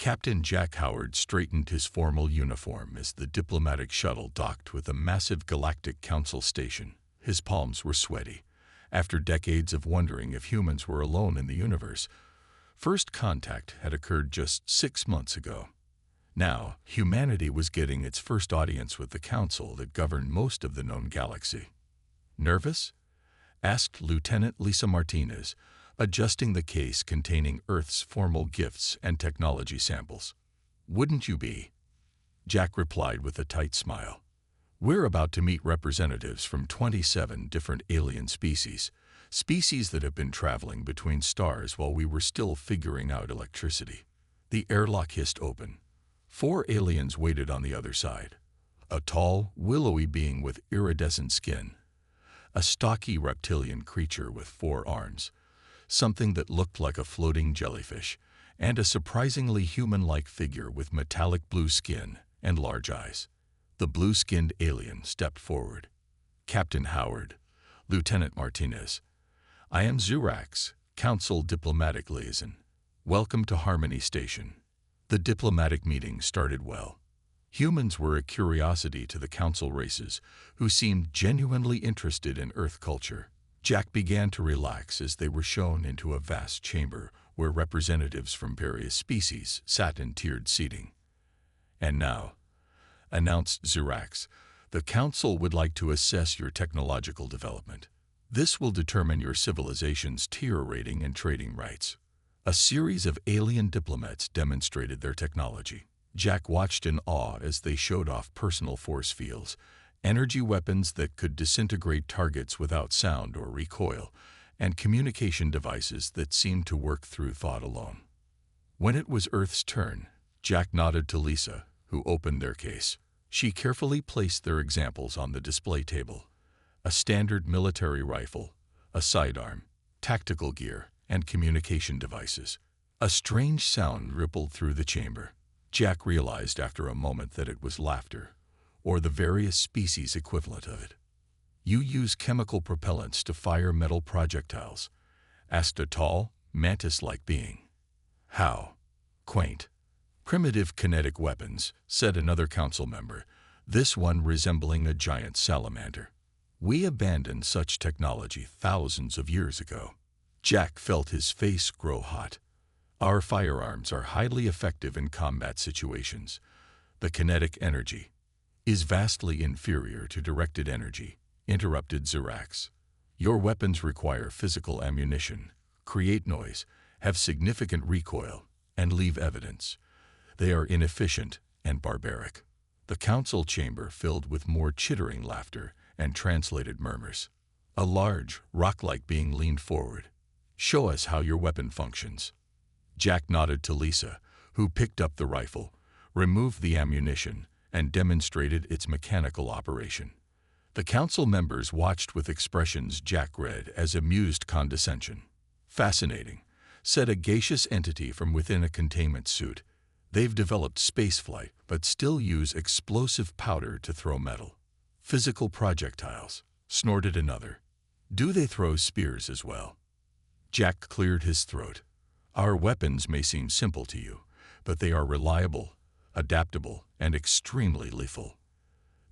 Captain Jack Howard straightened his formal uniform as the diplomatic shuttle docked with a massive Galactic Council station. His palms were sweaty. After decades of wondering if humans were alone in the universe, first contact had occurred just 6 months ago. Now, humanity was getting its first audience with the council that governed most of the known galaxy. Nervous? Asked Lieutenant Lisa Martinez, adjusting the case containing Earth's formal gifts and technology samples. Wouldn't you be? Jack replied with a tight smile. We're about to meet representatives from 27 different alien species that have been traveling between stars while we were still figuring out electricity. The airlock hissed open. 4 aliens waited on the other side. A tall, willowy being with iridescent skin. A stocky reptilian creature with 4 arms. Something that looked like a floating jellyfish, and a surprisingly human-like figure with metallic blue skin and large eyes. The blue-skinned alien stepped forward. Captain Howard, Lieutenant Martinez, I am Zurax, Council Diplomatic Liaison. Welcome to Harmony Station. The diplomatic meeting started well. Humans were a curiosity to the Council races, who seemed genuinely interested in Earth culture. Jack began to relax as they were shown into a vast chamber where representatives from various species sat in tiered seating. And now, announced Zurax, the Council would like to assess your technological development. This will determine your civilization's tier rating and trading rights. A series of alien diplomats demonstrated their technology. Jack watched in awe as they showed off personal force fields, energy weapons that could disintegrate targets without sound or recoil, and communication devices that seemed to work through thought alone. When it was Earth's turn, Jack nodded to Lisa, who opened their case. She carefully placed their examples on the display table. A standard military rifle, a sidearm, tactical gear, and communication devices. A strange sound rippled through the chamber. Jack realized after a moment that it was laughter, or the various species equivalent of it. You use chemical propellants to fire metal projectiles, asked a tall, mantis-like being. How? Quaint. Primitive kinetic weapons, said another council member, this one resembling a giant salamander. We abandoned such technology thousands of years ago. Jack felt his face grow hot. Our firearms are highly effective in combat situations. The kinetic energy is vastly inferior to directed energy, interrupted Zurax. Your weapons require physical ammunition, create noise, have significant recoil, and leave evidence. They are inefficient and barbaric. The council chamber filled with more chittering laughter and translated murmurs. A large, rock-like being leaned forward. Show us how your weapon functions. Jack nodded to Lisa, who picked up the rifle, removed the ammunition, and demonstrated its mechanical operation. The council members watched with expressions Jack read as amused condescension. Fascinating, said a gaseous entity from within a containment suit. They've developed spaceflight, but still use explosive powder to throw metal. Physical projectiles, snorted another. Do they throw spears as well? Jack cleared his throat. Our weapons may seem simple to you, but they are reliable, adaptable, and extremely lethal.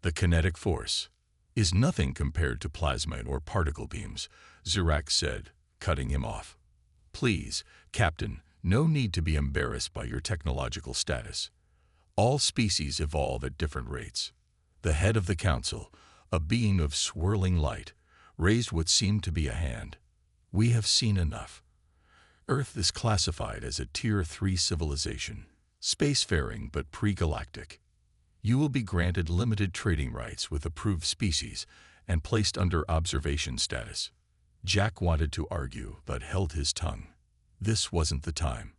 The kinetic force is nothing compared to plasma or particle beams, Zurax said, cutting him off. Please, Captain, no need to be embarrassed by your technological status. All species evolve at different rates. The head of the council, a being of swirling light, raised what seemed to be a hand. We have seen enough. Earth is classified as a Tier 3 civilization, spacefaring but pre-galactic. You will be granted limited trading rights with approved species and placed under observation status. Jack wanted to argue but held his tongue. This wasn't the time.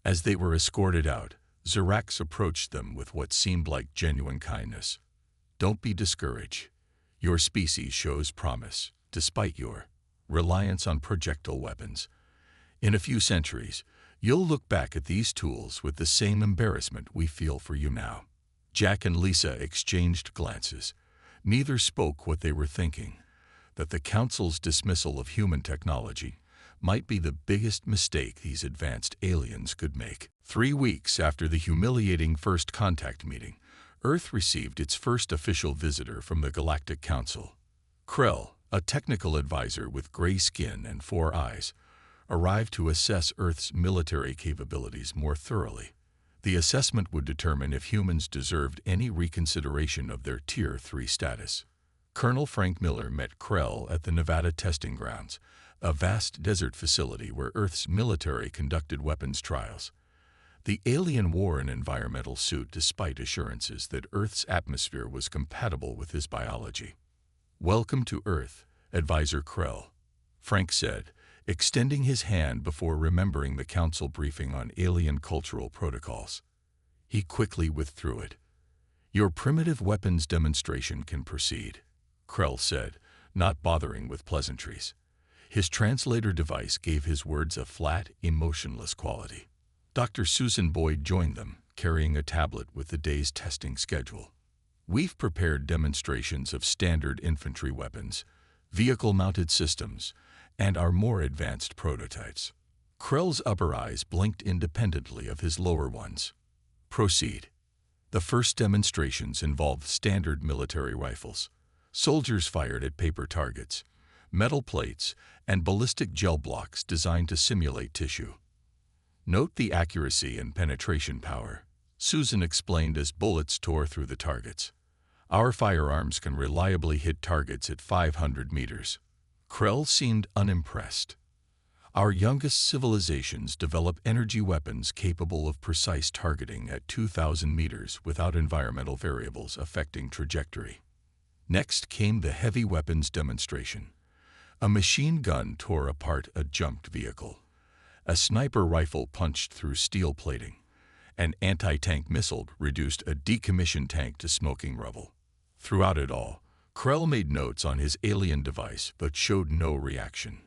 As they were escorted out, Zurax approached them with what seemed like genuine kindness. Don't be discouraged. Your species shows promise, despite your reliance on projectile weapons. In a few centuries, you'll look back at these tools with the same embarrassment we feel for you now. Jack and Lisa exchanged glances. Neither spoke what they were thinking, that the Council's dismissal of human technology might be the biggest mistake these advanced aliens could make. 3 weeks after the humiliating first contact meeting, Earth received its first official visitor from the Galactic Council. Krell, a technical advisor with gray skin and 4 eyes, arrived to assess Earth's military capabilities more thoroughly. The assessment would determine if humans deserved any reconsideration of their Tier 3 status. Colonel Frank Miller met Krell at the Nevada Testing Grounds, a vast desert facility where Earth's military conducted weapons trials. The alien wore an environmental suit despite assurances that Earth's atmosphere was compatible with his biology. "Welcome to Earth, Advisor Krell," Frank said, extending his hand before remembering the council briefing on alien cultural protocols. He quickly withdrew it. "Your primitive weapons demonstration can proceed," Krell said, not bothering with pleasantries. His translator device gave his words a flat, emotionless quality. Dr. Susan Boyd joined them, carrying a tablet with the day's testing schedule. "We've prepared demonstrations of standard infantry weapons, vehicle-mounted systems, and our more advanced prototypes." Krell's upper eyes blinked independently of his lower ones. "Proceed." The first demonstrations involved standard military rifles. Soldiers fired at paper targets, metal plates, and ballistic gel blocks designed to simulate tissue. "Note the accuracy and penetration power," Susan explained as bullets tore through the targets. "Our firearms can reliably hit targets at 500 meters. Krell seemed unimpressed. "Our youngest civilizations develop energy weapons capable of precise targeting at 2,000 meters without environmental variables affecting trajectory." Next came the heavy weapons demonstration. A machine gun tore apart a jumped vehicle. A sniper rifle punched through steel plating. An anti-tank missile reduced a decommissioned tank to smoking rubble. Throughout it all, Krell made notes on his alien device but showed no reaction.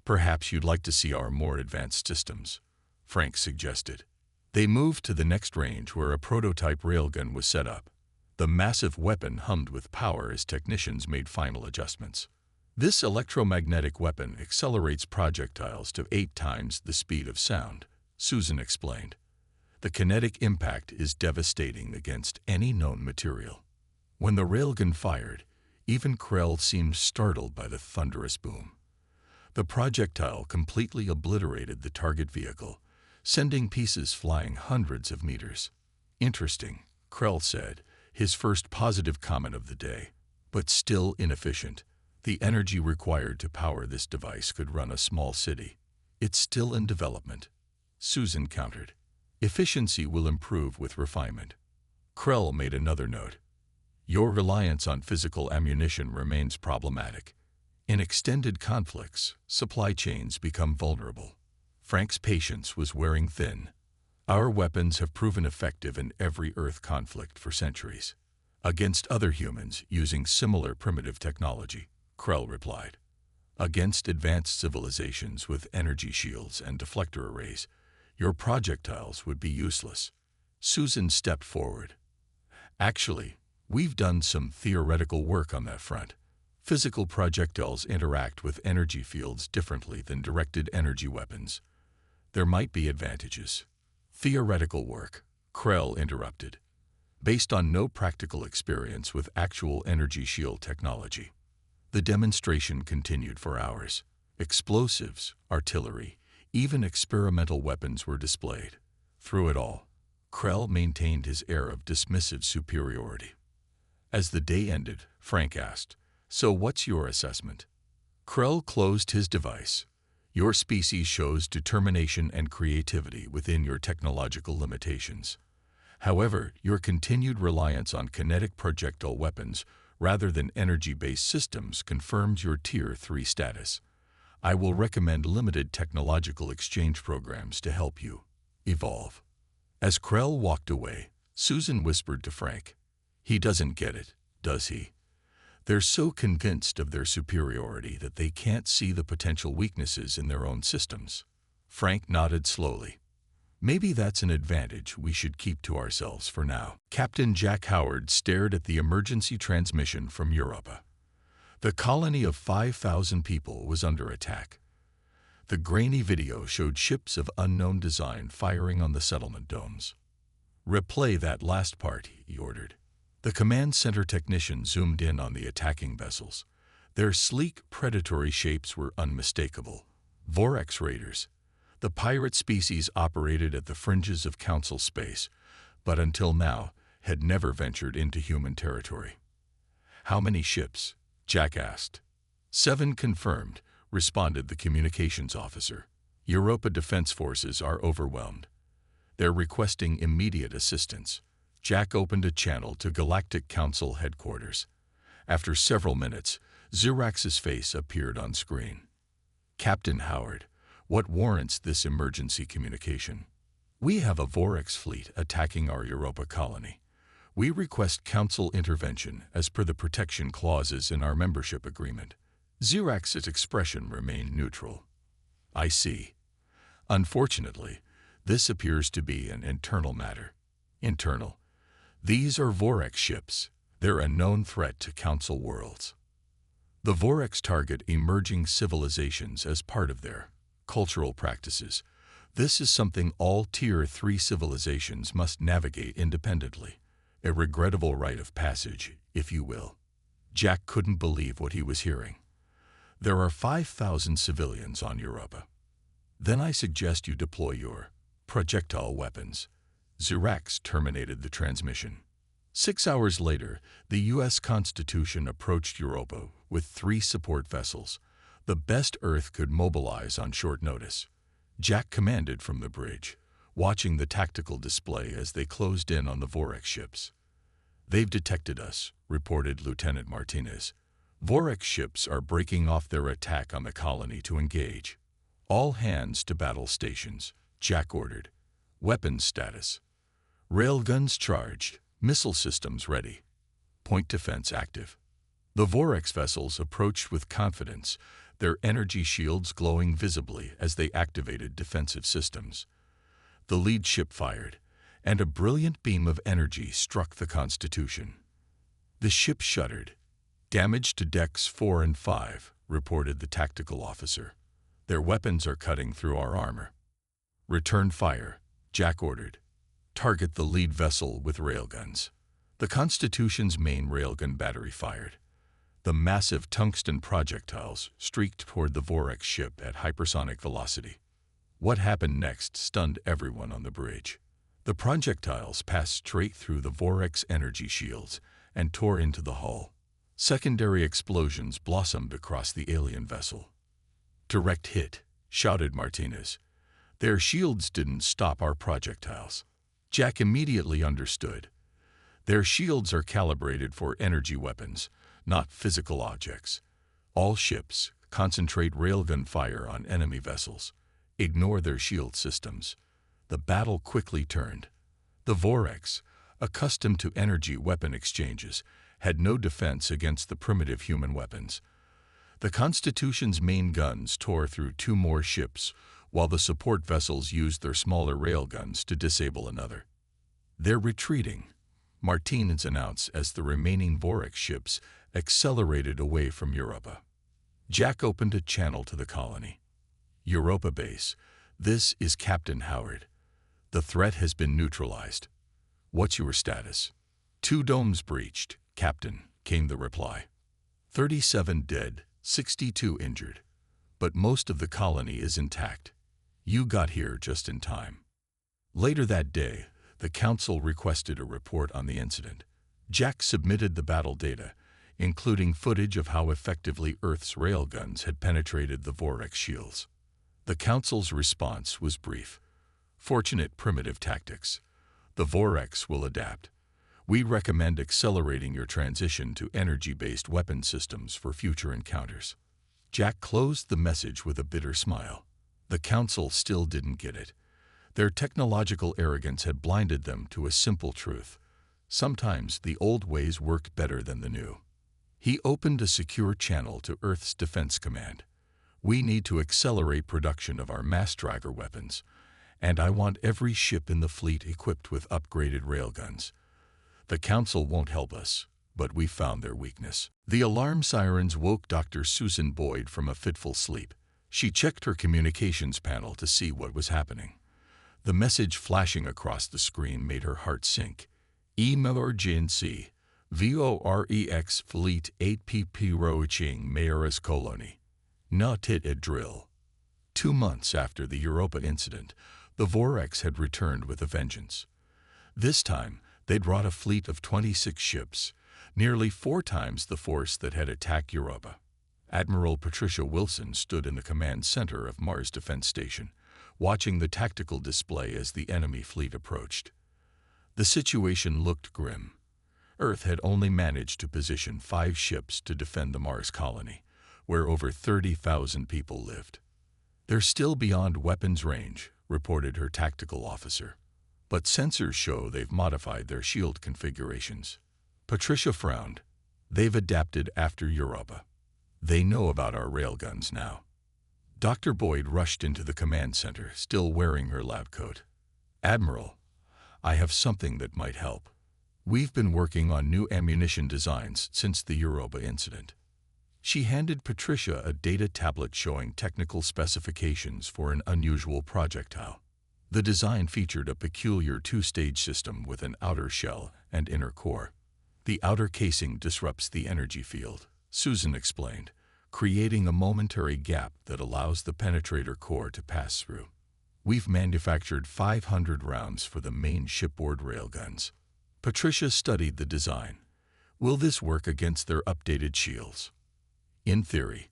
"Perhaps you'd like to see our more advanced systems," Frank suggested. They moved to the next range where a prototype railgun was set up. The massive weapon hummed with power as technicians made final adjustments. "This electromagnetic weapon accelerates projectiles to 8 times the speed of sound," Susan explained. "The kinetic impact is devastating against any known material." When the railgun fired, even Krell seemed startled by the thunderous boom. The projectile completely obliterated the target vehicle, sending pieces flying hundreds of meters. "Interesting," Krell said, his first positive comment of the day, "but still inefficient. The energy required to power this device could run a small city. It's still in development," Susan countered. "Efficiency will improve with refinement." Krell made another note. "Your reliance on physical ammunition remains problematic. In extended conflicts, supply chains become vulnerable." Frank's patience was wearing thin. "Our weapons have proven effective in every Earth conflict for centuries. Against other humans using similar primitive technology," Krell replied. "Against advanced civilizations with energy shields and deflector arrays, your projectiles would be useless." Susan stepped forward. "Actually, we've done some theoretical work on that front. Physical projectiles interact with energy fields differently than directed energy weapons. There might be advantages." "Theoretical work," Krell interrupted, "based on no practical experience with actual energy shield technology." The demonstration continued for hours. Explosives, artillery, even experimental weapons were displayed. Through it all, Krell maintained his air of dismissive superiority. As the day ended, Frank asked, "So what's your assessment?" Krell closed his device. "Your species shows determination and creativity within your technological limitations. However, your continued reliance on kinetic projectile weapons rather than energy-based systems confirms your Tier 3 status. I will recommend limited technological exchange programs to help you evolve." As Krell walked away, Susan whispered to Frank, "He doesn't get it, does he? They're so convinced of their superiority that they can't see the potential weaknesses in their own systems." Frank nodded slowly. "Maybe that's an advantage we should keep to ourselves for now." Captain Jack Howard stared at the emergency transmission from Europa. The colony of 5,000 people was under attack. The grainy video showed ships of unknown design firing on the settlement domes. "Replay that last part," he ordered. The command center technician zoomed in on the attacking vessels. Their sleek, predatory shapes were unmistakable. Vorx raiders. The pirate species operated at the fringes of Council space, but until now had never ventured into human territory. "How many ships?" Jack asked. "7 confirmed," responded the communications officer. "Europa Defense Forces are overwhelmed. They're requesting immediate assistance." Jack opened a channel to Galactic Council headquarters. After several minutes, Zirax's face appeared on screen. "Captain Howard, what warrants this emergency communication? We have a Vorx fleet attacking our Europa colony. We request Council intervention as per the protection clauses in our membership agreement." Zirax's expression remained neutral. "I see. Unfortunately, this appears to be an internal matter." "Internal? These are Vorx ships. They're a known threat to Council worlds. The Vorx target emerging civilizations as part of their cultural practices. This is something all Tier 3 civilizations must navigate independently. A regrettable rite of passage, if you will." Jack couldn't believe what he was hearing. "There are 5,000 civilians on Europa. Then I suggest you deploy your projectile weapons." Zirax terminated the transmission. 6 hours later, the U.S. Constitution approached Europa with 3 support vessels, the best Earth could mobilize on short notice. Jack commanded from the bridge, watching the tactical display as they closed in on the Vorx ships. "They've detected us," reported Lieutenant Martinez. "Vorx ships are breaking off their attack on the colony to engage." "All hands to battle stations," Jack ordered. "Weapons status: railguns charged, missile systems ready, point defense active." The Vorx vessels approached with confidence, their energy shields glowing visibly as they activated defensive systems. The lead ship fired, and a brilliant beam of energy struck the Constitution. The ship shuddered. "Damage to decks 4 and 5, reported the tactical officer. "Their weapons are cutting through our armor." "Return fire," Jack ordered. "Target the lead vessel with railguns." The Constitution's main railgun battery fired. The massive tungsten projectiles streaked toward the Vorx ship at hypersonic velocity. What happened next stunned everyone on the bridge. The projectiles passed straight through the Vorx energy shields and tore into the hull. Secondary explosions blossomed across the alien vessel. "Direct hit," shouted Martinez. "Their shields didn't stop our projectiles." Jack immediately understood. Their shields are calibrated for energy weapons, not physical objects. All ships concentrate railgun fire on enemy vessels. Ignore their shield systems. The battle quickly turned. The Vorx, accustomed to energy weapon exchanges, had no defense against the primitive human weapons. The Constitution's main guns tore through 2 more ships, while the support vessels used their smaller railguns to disable another. "They're retreating," Martinez announced as the remaining Vorx ships accelerated away from Europa. Jack opened a channel to the colony. "Europa base, this is Captain Howard. The threat has been neutralized. What's your status?" "2 domes breached, Captain," came the reply. 37 dead, 62 injured. But most of the colony is intact. You got here just in time." Later that day, the Council requested a report on the incident. Jack submitted the battle data, including footage of how effectively Earth's railguns had penetrated the Vorx shields. The Council's response was brief. "Fortunate primitive tactics. The Vorx will adapt. We recommend accelerating your transition to energy-based weapon systems for future encounters." Jack closed the message with a bitter smile. The Council still didn't get it. Their technological arrogance had blinded them to a simple truth. Sometimes the old ways worked better than the new. He opened a secure channel to Earth's Defense Command. "We need to accelerate production of our mass driver weapons, and I want every ship in the fleet equipped with upgraded railguns. The Council won't help us, but we found their weakness." The alarm sirens woke Dr. Susan Boyd from a fitful sleep. She checked her communications panel to see what was happening. The message flashing across the screen made her heart sink. Emergency. VOREX Fleet 8PP Roaching Mayoras Colony. Not it a drill. 2 months after the Europa incident, the Vorex had returned with a vengeance. This time, they'd brought a fleet of 26 ships, nearly 4 times the force that had attacked Europa. Admiral Patricia Wilson stood in the command center of Mars Defense Station, watching the tactical display as the enemy fleet approached. The situation looked grim. Earth had only managed to position 5 ships to defend the Mars colony, where over 30,000 people lived. "They're still beyond weapons range," reported her tactical officer. "But sensors show they've modified their shield configurations." Patricia frowned. "They've adapted after Europa. They know about our railguns now." Dr. Boyd rushed into the command center, still wearing her lab coat. "Admiral, I have something that might help. We've been working on new ammunition designs since the Europa incident." She handed Patricia a data tablet showing technical specifications for an unusual projectile. The design featured a peculiar 2-stage system with an outer shell and inner core. "The outer casing disrupts the energy field," Susan explained, creating a momentary gap that allows the penetrator core to pass through. "We've manufactured 500 rounds for the main shipboard railguns." Patricia studied the design. "Will this work against their updated shields?" "In theory.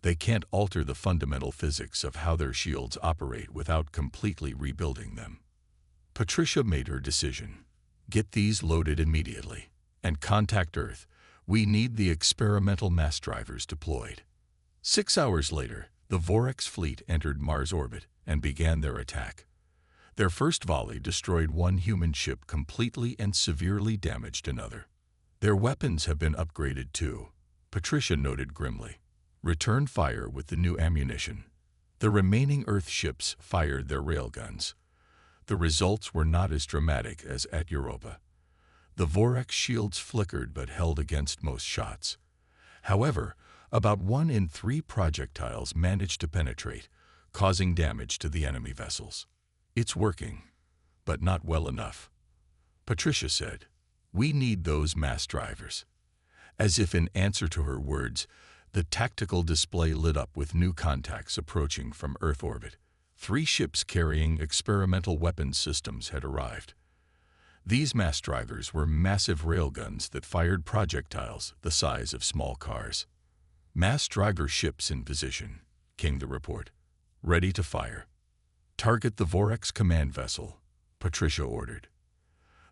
They can't alter the fundamental physics of how their shields operate without completely rebuilding them." Patricia made her decision. "Get these loaded immediately. And contact Earth. We need the experimental mass drivers deployed." 6 hours later, the Vorex fleet entered Mars orbit and began their attack. Their first volley destroyed 1 human ship completely and severely damaged another. "Their weapons have been upgraded too," Patricia noted grimly. "Return fire with the new ammunition." The remaining Earth ships fired their railguns. The results were not as dramatic as at Europa. The Vorex shields flickered but held against most shots. However, about 1 in 3 projectiles managed to penetrate, causing damage to the enemy vessels. "It's working, but not well enough," Patricia said. "We need those mass drivers." As if in answer to her words, the tactical display lit up with new contacts approaching from Earth orbit. 3 ships carrying experimental weapons systems had arrived. These mass drivers were massive railguns that fired projectiles the size of small cars. "Mass driver ships in position," came the report. "Ready to fire." "Target the Vorex command vessel," Patricia ordered.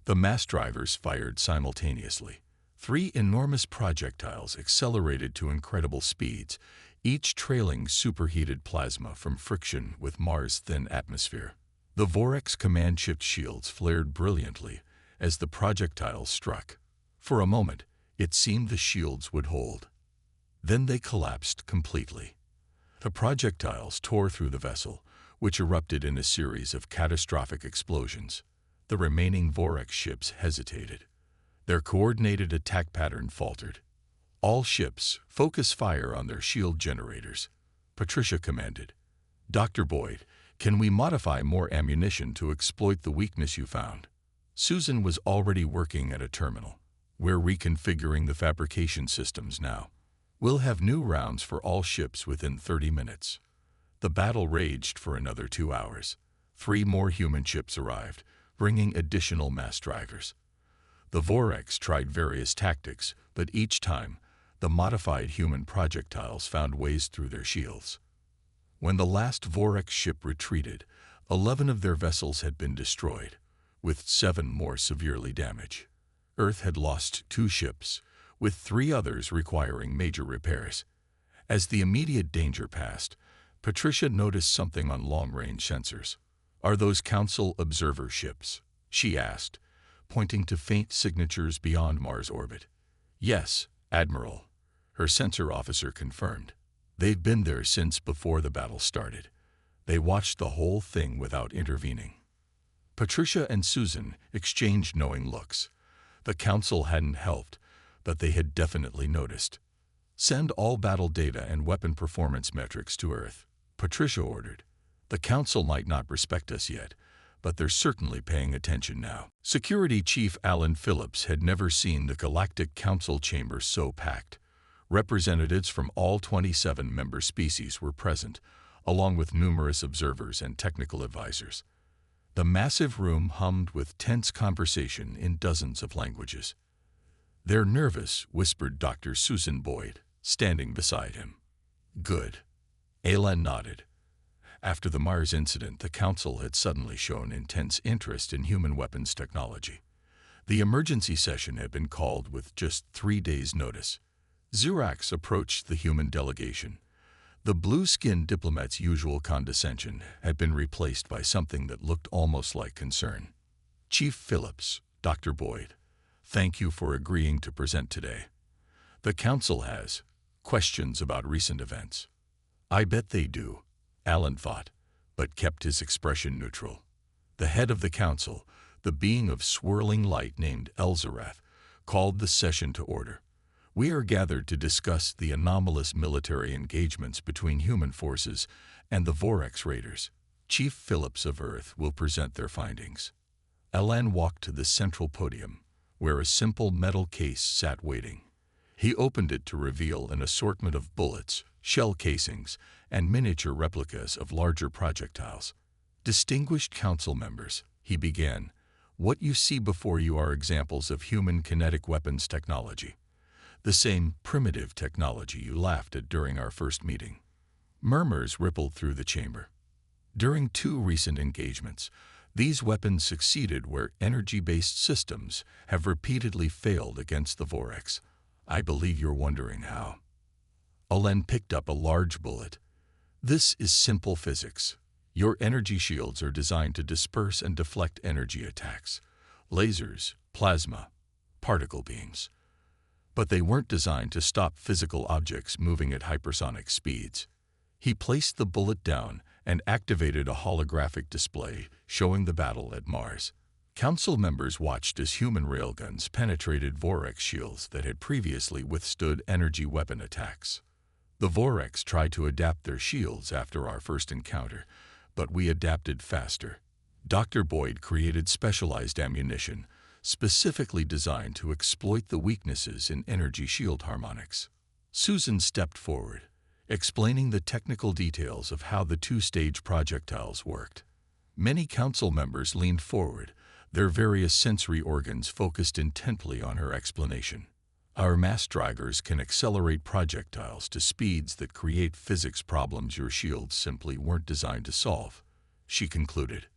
The mass drivers fired simultaneously. 3 enormous projectiles accelerated to incredible speeds, each trailing superheated plasma from friction with Mars' thin atmosphere. The Vorex command ship shields flared brilliantly as the projectiles struck. For a moment, it seemed the shields would hold. Then they collapsed completely. The projectiles tore through the vessel, which erupted in a series of catastrophic explosions. The remaining Vorex ships hesitated. Their coordinated attack pattern faltered. "All ships, focus fire on their shield generators," Patricia commanded. "Dr. Boyd, can we modify more ammunition to exploit the weakness you found?" Susan was already working at a terminal. "We're reconfiguring the fabrication systems now. We'll have new rounds for all ships within 30 minutes." The battle raged for another 2 hours. 3 more human ships arrived, bringing additional mass drivers. The Vorex tried various tactics, but each time, the modified human projectiles found ways through their shields. When the last Vorex ship retreated, 11 of their vessels had been destroyed, with 7 more severely damaged. Earth had lost 2 ships, with 3 others requiring major repairs. As the immediate danger passed, Patricia noticed something on long-range sensors. "Are those Council observer ships?" she asked, pointing to faint signatures beyond Mars orbit. "Yes, Admiral," her sensor officer confirmed. "They've been there since before the battle started. They watched the whole thing without intervening." Patricia and Susan exchanged knowing looks. The Council hadn't helped, but they had definitely noticed. "Send all battle data and weapon performance metrics to Earth," Patricia ordered. "The council might not respect us yet, but they're certainly paying attention now." Security Chief Alan Phillips had never seen the Galactic Council chamber so packed. Representatives from all 27 member species were present, along with numerous observers and technical advisors. The massive room hummed with tense conversation in dozens of languages. "They're nervous," whispered Dr. Susan Boyd, standing beside him. "Good." Alan nodded. After the Mars incident, the Council had suddenly shown intense interest in human weapons technology. The emergency session had been called with just 3 days' notice. Zurax approached the human delegation. The blue-skinned diplomat's usual condescension had been replaced by something that looked almost like concern. "Chief Phillips, Dr. Boyd, thank you for agreeing to present today. The Council has questions about recent events." "I bet they do," Alan thought, but kept his expression neutral. The head of the Council, the being of swirling light named Elzarath, called the session to order. "We are gathered to discuss the anomalous military engagements between human forces and the Vorx raiders. Chief Phillips of Earth will present their findings." Alan walked to the central podium, where a simple metal case sat waiting. He opened it to reveal an assortment of bullets, shell casings, and miniature replicas of larger projectiles. "Distinguished council members," he began, "what you see before you are examples of human kinetic weapons technology. The same primitive technology you laughed at during our first meeting." Murmurs rippled through the chamber. During 2 recent engagements, these weapons succeeded where energy-based systems have repeatedly failed against the Vorx. "I believe you're wondering how." Alan picked up a large bullet. "This is simple physics. Your energy shields are designed to disperse and deflect energy attacks. Lasers, plasma, particle beams. But they weren't designed to stop physical objects moving at hypersonic speeds." He placed the bullet down and activated a holographic display showing the battle at Mars. Council members watched as human railguns penetrated Vorx shields that had previously withstood energy weapon attacks. "The Vorx tried to adapt their shields after our first encounter, but we adapted faster. Dr. Boyd created specialized ammunition specifically designed to exploit the weaknesses in energy shield harmonics." Susan stepped forward, explaining the technical details of how the 2-stage projectiles worked. Many council members leaned forward, their various sensory organs focused intently on her explanation. "Our mass drivers can accelerate projectiles to speeds that create physics problems your shields simply weren't designed to solve," she concluded.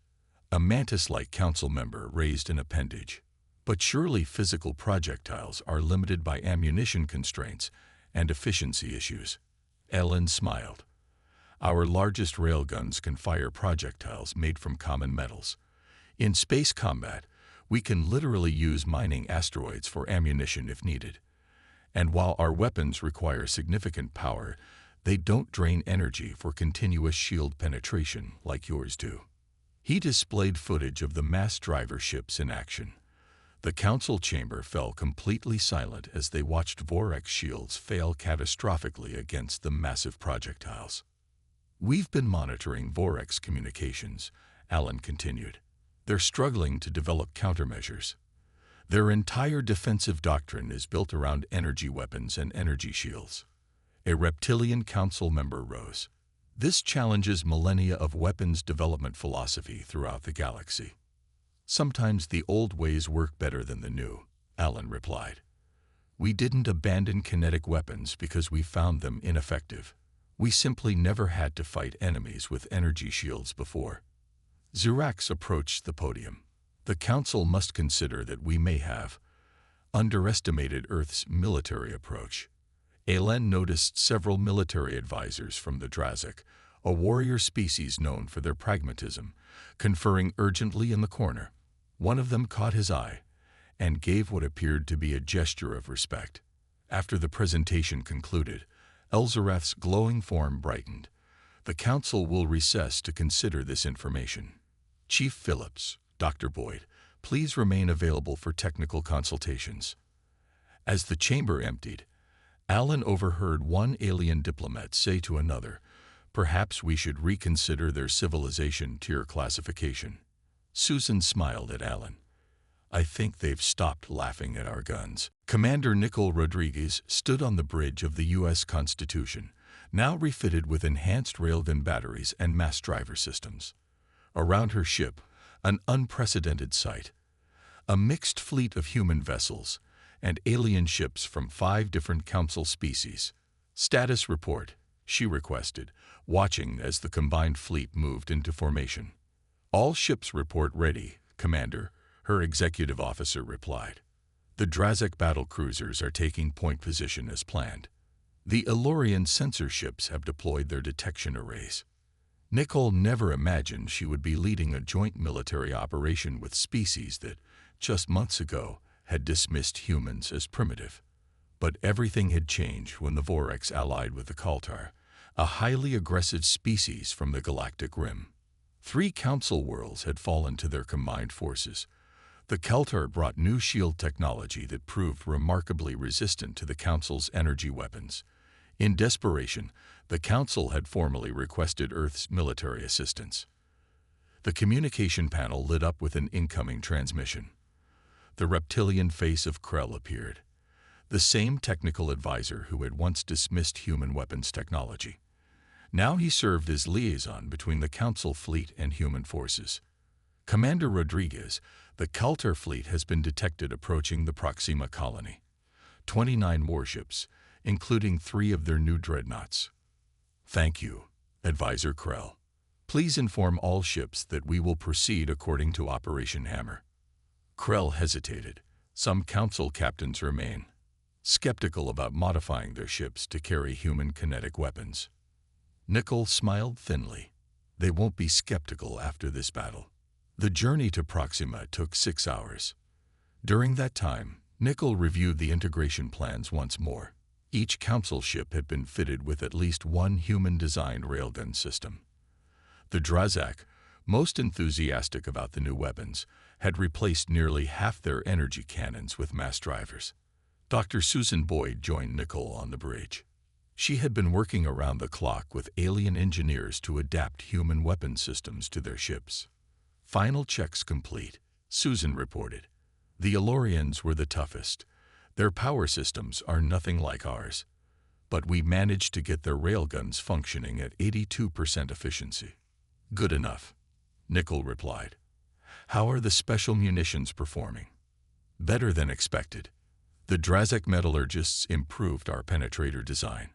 A mantis-like council member raised an appendage. "But surely physical projectiles are limited by ammunition constraints and efficiency issues." Ellen smiled. "Our largest railguns can fire projectiles made from common metals. In space combat, we can literally use mining asteroids for ammunition if needed. And while our weapons require significant power, they don't drain energy for continuous shield penetration like yours do." He displayed footage of the mass driver ships in action. The council chamber fell completely silent as they watched Vorx shields fail catastrophically against the massive projectiles. "We've been monitoring Vorx communications," Alan continued. "They're struggling to develop countermeasures. Their entire defensive doctrine is built around energy weapons and energy shields." A reptilian council member rose. "This challenges millennia of weapons development philosophy throughout the galaxy." "Sometimes the old ways work better than the new," Alan replied. "We didn't abandon kinetic weapons because we found them ineffective. We simply never had to fight enemies with energy shields before." Zurax approached the podium. "The Council must consider that we may have underestimated Earth's military approach." Alan noticed several military advisors from the Drazic, a warrior species known for their pragmatism, conferring urgently in the corner. One of them caught his eye and gave what appeared to be a gesture of respect. After the presentation concluded, Elzarath's glowing form brightened. "The Council will recess to consider this information. Chief Phillips, Dr. Boyd, please remain available for technical consultations." As the chamber emptied, Alan overheard one alien diplomat say to another, Perhaps we should reconsider their civilization tier classification. Susan smiled at Alan. I think they've stopped laughing at our guns. Commander Nicole Rodriguez stood on the bridge of the U.S. Constitution, now refitted with enhanced railgun batteries and mass driver systems. Around her ship, an unprecedented sight. A mixed fleet of human vessels and alien ships from 5 different council species. Status report, she requested, watching as the combined fleet moved into formation. All ships report ready, Commander, her executive officer replied. The Drazak battle cruisers are taking point position as planned. The Elorian sensor ships have deployed their detection arrays. Nicole never imagined she would be leading a joint military operation with species that, just months ago, had dismissed humans as primitive. But everything had changed when the Voreks allied with the Kaltar, a highly aggressive species from the Galactic Rim. 3 council worlds had fallen to their combined forces. The Kaltar brought new shield technology that proved remarkably resistant to the Council's energy weapons. In desperation, the Council had formally requested Earth's military assistance. The communication panel lit up with an incoming transmission. The reptilian face of Krell appeared, the same technical advisor who had once dismissed human weapons technology. Now he served as liaison between the Council fleet and human forces. Commander Rodriguez, the Kaltar fleet has been detected approaching the Proxima colony. 29 warships, including 3 of their new dreadnoughts. Thank you, Advisor Krell. Please inform all ships that we will proceed according to Operation Hammer. Krell hesitated. Some council captains remain skeptical about modifying their ships to carry human kinetic weapons. Nicole smiled thinly. They won't be skeptical after this battle. The journey to Proxima took 6 hours. During that time, Nicole reviewed the integration plans once more. Each council ship had been fitted with at least 1 human-designed railgun system. The Drazak, most enthusiastic about the new weapons, had replaced nearly half their energy cannons with mass drivers. Dr. Susan Boyd joined Nicole on the bridge. She had been working around the clock with alien engineers to adapt human weapon systems to their ships. Final checks complete, Susan reported. The Elorians were the toughest. Their power systems are nothing like ours. But we managed to get their railguns functioning at 82% efficiency. Good enough, Nicole replied. How are the special munitions performing? Better than expected. The Drazak metallurgists improved our penetrator design.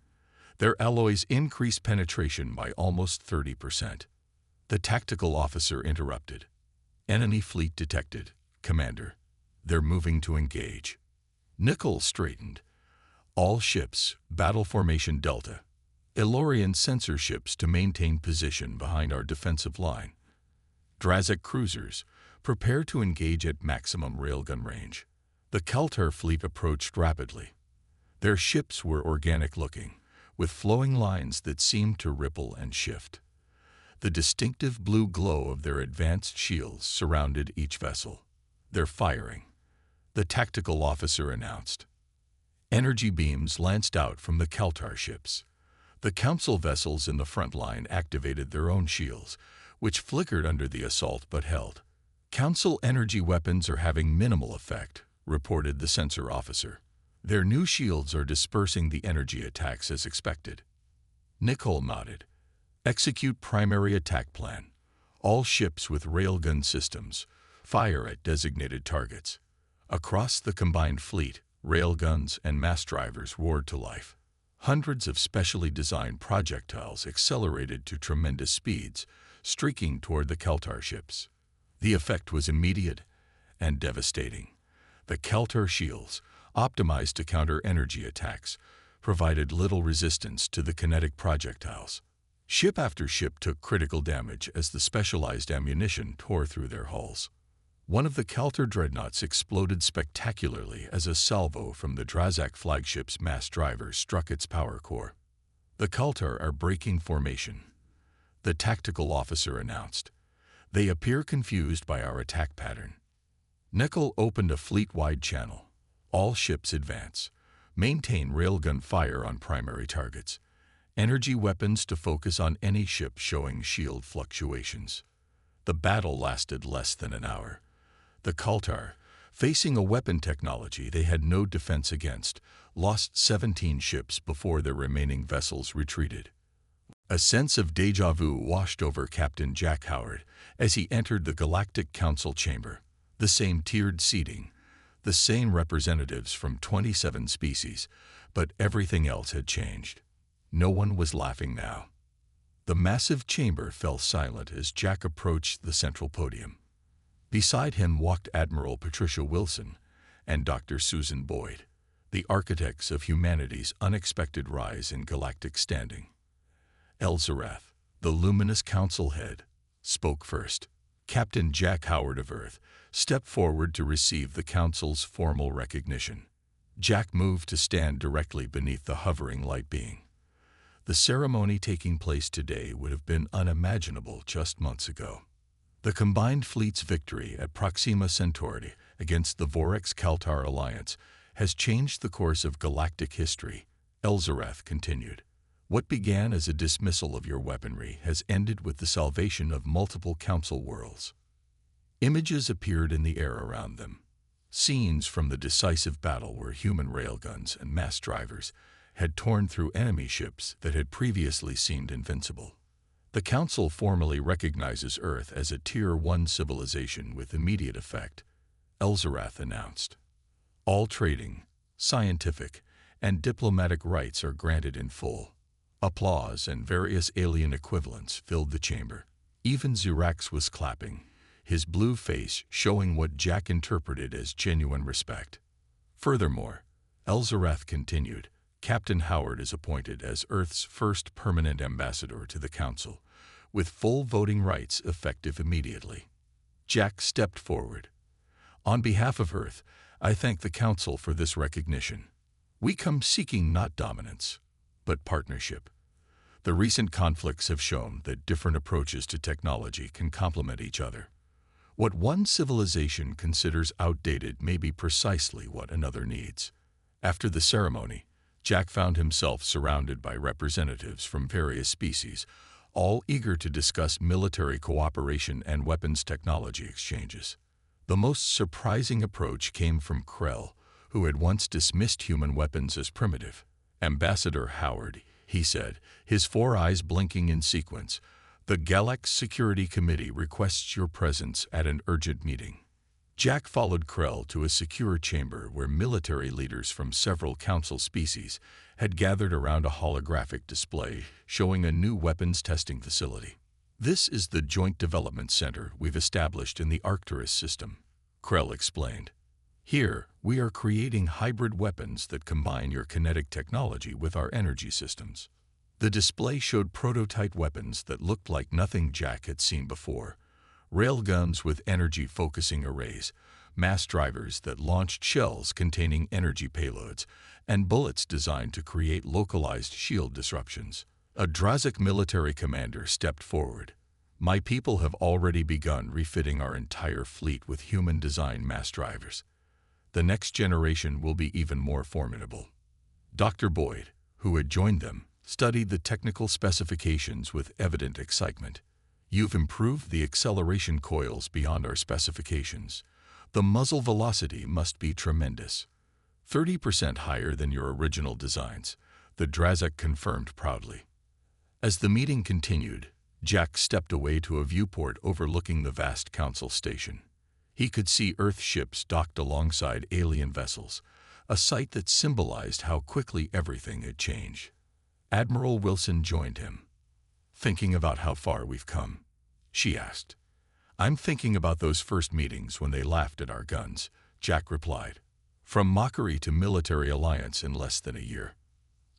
Their alloys increased penetration by almost 30%. The tactical officer interrupted. Enemy fleet detected, Commander. They're moving to engage. Nicole straightened. All ships, battle formation Delta. Elorian sensor ships to maintain position behind our defensive line. Drazak cruisers, prepare to engage at maximum railgun range. The Kaltar fleet approached rapidly. Their ships were organic-looking, with flowing lines that seemed to ripple and shift. The distinctive blue glow of their advanced shields surrounded each vessel. They're firing, the tactical officer announced. Energy beams lanced out from the Kaltar ships. The Council vessels in the front line activated their own shields, which flickered under the assault but held. Council energy weapons are having minimal effect, reported the sensor officer. Their new shields are dispersing the energy attacks as expected. Nicole nodded. Execute primary attack plan. All ships with railgun systems fire at designated targets. Across the combined fleet, railguns and mass drivers roared to life. Hundreds of specially designed projectiles accelerated to tremendous speeds, streaking toward the Kaltar ships. The effect was immediate and devastating. The Kaltar shields, optimized to counter energy attacks, provided little resistance to the kinetic projectiles. Ship after ship took critical damage as the specialized ammunition tore through their hulls. One of the Kaltar dreadnoughts exploded spectacularly as a salvo from the Drazak flagship's mass driver struck its power core. The Kaltar are breaking formation, the tactical officer announced. They appear confused by our attack pattern. Nicole opened a fleet-wide channel. All ships advance. Maintain railgun fire on primary targets. energy weapons to focus on any ship showing shield fluctuations. The battle lasted less than an hour. The Kaltar, facing a weapon technology they had no defense against, lost 17 ships before their remaining vessels retreated. A sense of déjà vu washed over Captain Jack Howard as he entered the Galactic Council chamber. The same tiered seating, the same representatives from 27 species, but everything else had changed. No one was laughing now. The massive chamber fell silent as Jack approached the central podium. Beside him walked Admiral Patricia Wilson and Dr. Susan Boyd, the architects of humanity's unexpected rise in galactic standing. Elzarath, the luminous council head, spoke first. Captain Jack Howard of Earth stepped forward to receive the council's formal recognition. Jack moved to stand directly beneath the hovering light being. The ceremony taking place today would have been unimaginable just months ago. The combined fleet's victory at Proxima Centauri against the Vorex-Kaltar alliance has changed the course of galactic history, Elzarath continued. What began as a dismissal of your weaponry has ended with the salvation of multiple council worlds. Images appeared in the air around them. Scenes from the decisive battle where human railguns and mass drivers had torn through enemy ships that had previously seemed invincible. The Council formally recognizes Earth as a Tier 1 civilization with immediate effect, Elzarath announced. All trading, scientific, and diplomatic rights are granted in full. Applause and various alien equivalents filled the chamber. Even Xerax was clapping, his blue face showing what Jack interpreted as genuine respect. Furthermore, Elzarath continued, Captain Howard is appointed as Earth's first permanent ambassador to the Council, with full voting rights effective immediately. Jack stepped forward. On behalf of Earth, I thank the Council for this recognition. We come seeking not dominance, but partnership. The recent conflicts have shown that different approaches to technology can complement each other. What one civilization considers outdated may be precisely what another needs. After the ceremony, Jack found himself surrounded by representatives from various species, all eager to discuss military cooperation and weapons technology exchanges. The most surprising approach came from Krell, who had once dismissed human weapons as primitive. Ambassador Howard, he said, his 4 eyes blinking in sequence, the Galactic Security Committee requests your presence at an urgent meeting. Jack followed Krell to a secure chamber where military leaders from several council species had gathered around a holographic display showing a new weapons testing facility. This is the Joint Development Center we've established in the Arcturus system, Krell explained. Here, we are creating hybrid weapons that combine your kinetic technology with our energy systems. The display showed prototype weapons that looked like nothing Jack had seen before. Railguns with energy-focusing arrays, mass drivers that launched shells containing energy payloads, and bullets designed to create localized shield disruptions. A Drazik military commander stepped forward. My people have already begun refitting our entire fleet with human-designed mass drivers. The next generation will be even more formidable. Dr. Boyd, who had joined them, studied the technical specifications with evident excitement. You've improved the acceleration coils beyond our specifications. The muzzle velocity must be tremendous. 30% higher than your original designs, the Drazik confirmed proudly. As the meeting continued, Jack stepped away to a viewport overlooking the vast council station. He could see Earth ships docked alongside alien vessels, a sight that symbolized how quickly everything had changed. Admiral Wilson joined him. Thinking about how far we've come? She asked. I'm thinking about those first meetings when they laughed at our guns, Jack replied. From mockery to military alliance in less than a year.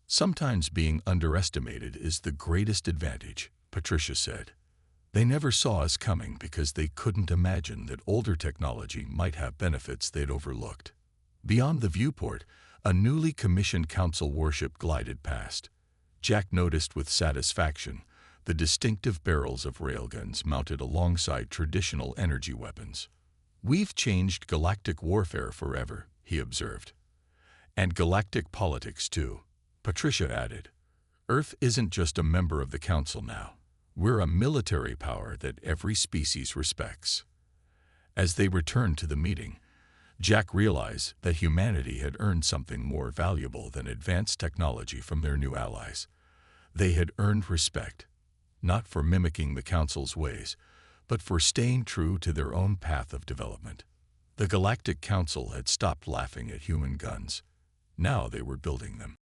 Sometimes being underestimated is the greatest advantage, Patricia said. They never saw us coming because they couldn't imagine that older technology might have benefits they'd overlooked. Beyond the viewport, a newly commissioned council warship glided past. Jack noticed with satisfaction the distinctive barrels of railguns mounted alongside traditional energy weapons. We've changed galactic warfare forever, he observed. And galactic politics, too, Patricia added. Earth isn't just a member of the Council now. We're a military power that every species respects. As they returned to the meeting, Jack realized that humanity had earned something more valuable than advanced technology from their new allies. They had earned respect, not for mimicking the Council's ways, but for staying true to their own path of development. The Galactic Council had stopped laughing at human guns. Now they were building them.